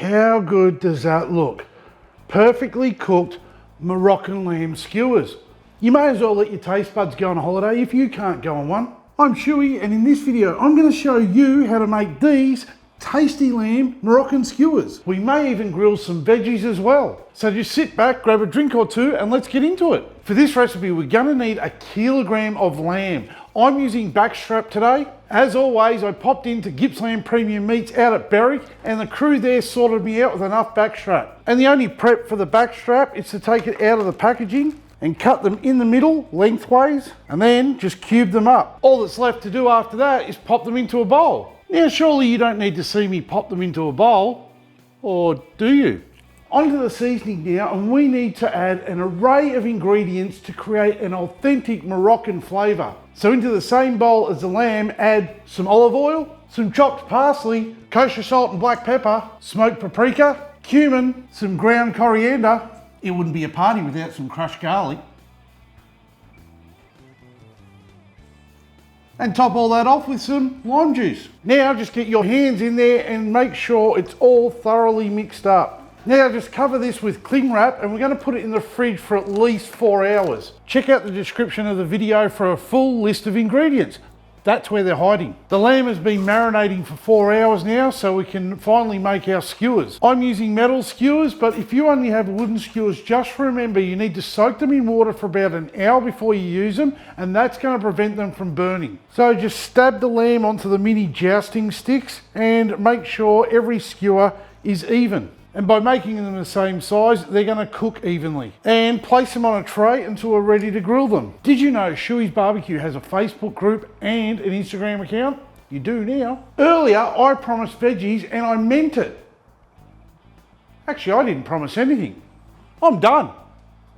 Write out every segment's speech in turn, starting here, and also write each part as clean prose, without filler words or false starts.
How good does that look? Perfectly cooked Moroccan lamb skewers. You may as well let your taste buds go on a holiday if you can't go on one. I'm Schuey, and in this video I'm going to show you how to make these tasty lamb Moroccan skewers. We may even grill some veggies as well. So just sit back, grab a drink or two, and let's get into it. For this recipe we're going to need a kilogram of lamb. I'm using backstrap today. As always, I popped into Gippsland Premium Meats out at Berwick, and the crew there sorted me out with enough backstrap. And the only prep for the backstrap is to take it out of the packaging and cut them in the middle lengthways, and then just cube them up. All that's left to do after that is pop them into a bowl. Now surely you don't need to see me pop them into a bowl, or do you? Onto the seasoning now, and we need to add an array of ingredients to create an authentic Moroccan flavour. So into the same bowl as the lamb, add some olive oil, some chopped parsley, kosher salt and black pepper, smoked paprika, cumin, some ground coriander. It wouldn't be a party without some crushed garlic. And top all that off with some lime juice. Now just get your hands in there and make sure it's all thoroughly mixed up. Now just cover this with cling wrap, and we're going to put it in the fridge for at least 4 hours. Check out the description of the video for a full list of ingredients. That's where they're hiding. The lamb has been marinating for 4 hours now, so we can finally make our skewers. I'm using metal skewers, but if you only have wooden skewers, just remember you need to soak them in water for about an hour before you use them, and that's going to prevent them from burning. So just stab the lamb onto the mini jousting sticks and make sure every skewer is even. And by making them the same size, they're going to cook evenly. And place them on a tray until we're ready to grill them. Did you know Schueys BBQ has a Facebook group and an Instagram account? You do now. Earlier, I promised veggies, and I meant it. Actually, I didn't promise anything. I'm done.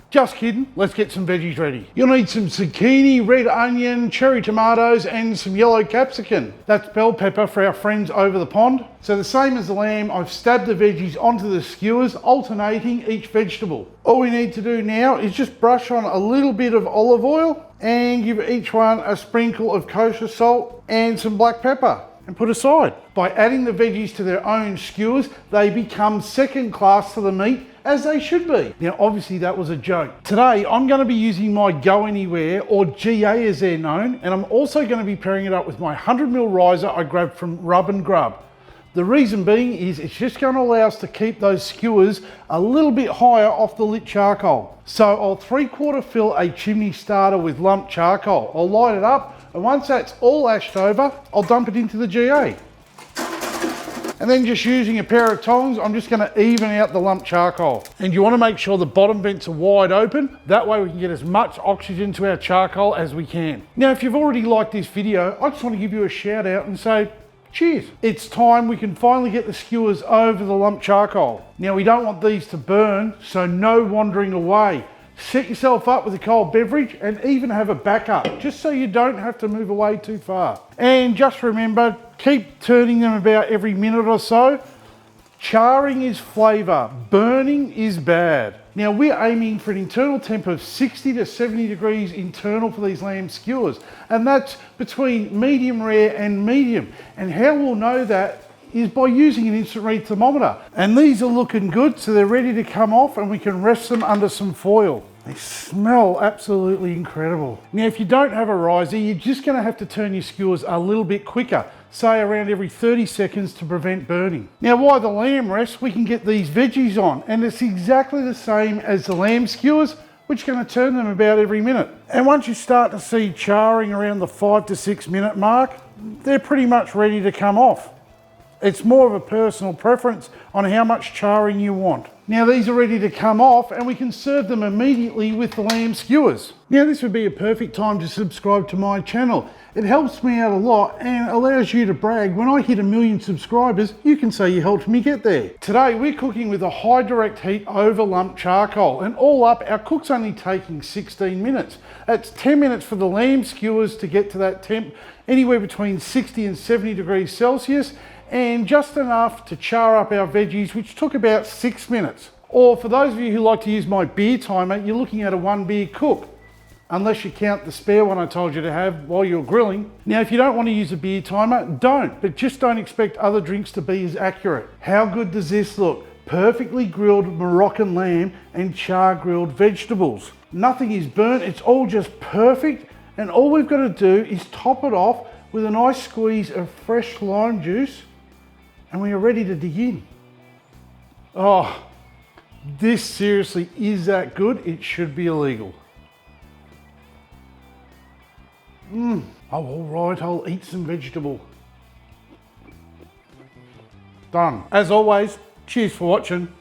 Just kidding, let's get some veggies ready. You'll need some zucchini, red onion, cherry tomatoes, and some yellow capsicum. That's bell pepper for our friends over the pond. So the same as the lamb, I've stabbed the veggies onto the skewers, alternating each vegetable. All we need to do now is just brush on a little bit of olive oil and give each one a sprinkle of kosher salt and some black pepper, and put aside. By adding the veggies to their own skewers, they become second class to the meat, as they should be. Now obviously that was a joke. Today I'm going to be using my Go Anywhere, or GA as they're known, and I'm also going to be pairing it up with my 100ml riser I grabbed from Rub and Grub. The reason being is it's just going to allow us to keep those skewers a little bit higher off the lit charcoal. So I'll 3/4 fill a chimney starter with lumped charcoal. I'll light it up, and once that's all ashed over, I'll dump it into the GA. And then just using a pair of tongs, I'm just going to even out the lumped charcoal. And you want to make sure the bottom vents are wide open. That way we can get as much oxygen to our charcoal as we can. Now, if you've already liked this video, I just want to give you a shout out and say, cheers. It's time we can finally get the skewers over the lumped charcoal. Now, we don't want these to burn, so no wandering away. Set yourself up with a cold beverage and even have a backup, just so you don't have to move away too far. And just remember, keep turning them about every minute or so. Charring is flavour, burning is bad. Now we're aiming for an internal temp of 60 to 70 degrees internal for these lamb skewers, and that's between medium rare and medium. And how we'll know that is by using an instant read thermometer. And these are looking good, so they're ready to come off, and we can rest them under some foil. They smell absolutely incredible. Now, if you don't have a riser, you're just going to have to turn your skewers a little bit quicker, say around every 30 seconds to prevent burning. Now, while the lamb rests, we can get these veggies on, and it's exactly the same as the lamb skewers, which are going to turn them about every minute. And once you start to see charring around the 5 to 6 minute mark, they're pretty much ready to come off. It's more of a personal preference on how much charring you want. Now these are ready to come off, and we can serve them immediately with the lamb skewers. Now this would be a perfect time to subscribe to my channel. It helps me out a lot and allows you to brag. When I hit 1 million subscribers, you can say you helped me get there. Today we're cooking with a high direct heat over lumped charcoal, and all up our cook's only taking 16 minutes. That's 10 minutes for the lamb skewers to get to that temp, anywhere between 60 and 70 degrees Celsius, and just enough to char up our veggies, which took about 6 minutes. Or for those of you who like to use my beer timer, you're looking at a 1 beer cook. unless you count the spare one I told you to have while you're grilling. Now, if you don't want to use a beer timer, don't, but just don't expect other drinks to be as accurate. How good does this look? Perfectly grilled Moroccan lamb and char grilled vegetables. Nothing is burnt, it's all just perfect, and all we've got to do is top it off with a nice squeeze of fresh lime juice, and we are ready to dig in. Oh, this seriously is that good, it should be illegal. Oh, all right, I'll eat some vegetable. Done. As always, cheers for watching.